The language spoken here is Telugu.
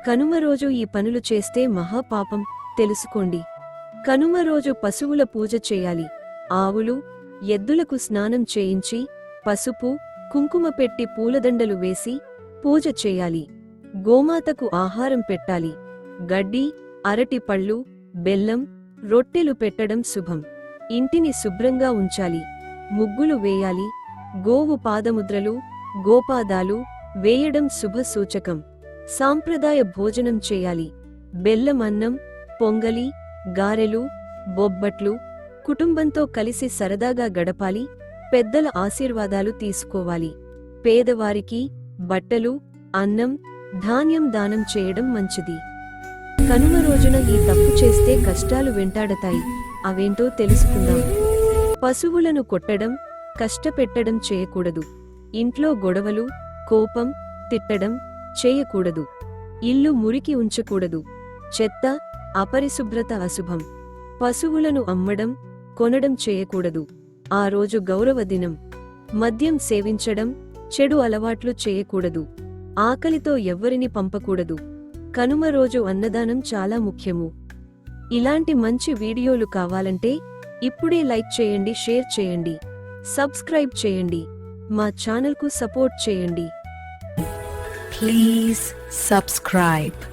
కనుమ రోజు ఈ పనులు చేస్తే మహాపాపం తెలుసుకోండి. కనుమ రోజు పశువుల పూజ చేయాలి. ఆవులు, ఎద్దులకు స్నానం చేయించి పసుపు, కుంకుమ పెట్టి పూలదండలు వేసి పూజ చేయాలి. గోమాతకు ఆహారం పెట్టాలి. గడ్డి, అరటి పళ్ళు, బెల్లం, రొట్టెలు పెట్టడం శుభం. ఇంటిని శుభ్రంగా ఉంచాలి. ముగ్గులు వేయాలి. గోవు పాదముద్రలు, గోపాదాలు వేయడం శుభ సూచకం. సాంప్రదాయ భోజనం చేయాలి. బెల్లం అన్నం, పొంగలి, గారెలు, బొబ్బట్లు కుటుంబంతో కలిసి సరదాగా గడపాలి. పెద్దల ఆశీర్వాదాలు తీసుకోవాలి. పేదవారికి బట్టలు, అన్నం, ధాన్యం దానం చేయడం మంచిది. కనుమ రోజున ఈ తప్పు చేస్తే కష్టాలు వెంటాడతాయి. అవేంటో తెలుసుకుందాం. పశువులను కొట్టడం, కష్టపెట్టడం చేయకూడదు. ఇంట్లో గొడవలు, కోపం, తిట్టడం చేయకూడదు. ఇల్లు మురికి ఉంచకూడదు. చెత్త, అపరిశుభ్రత అశుభం. పశువులను అమ్మడం, కొనడం చేయకూడదు. ఆ రోజు గౌరవ దినం. మద్యం సేవించడం, చెడు అలవాట్లు చేయకూడదు. ఆకలితో ఎవ్వరిని పంపకూడదు. కనుమ రోజు అన్నదానం చాలా ముఖ్యము. ఇలాంటి మంచి వీడియోలు కావాలంటే ఇప్పుడే లైక్ చేయండి, షేర్ చేయండి, సబ్స్క్రైబ్ చేయండి. మా ఛానల్కు సపోర్ట్ చేయండి. Please subscribe.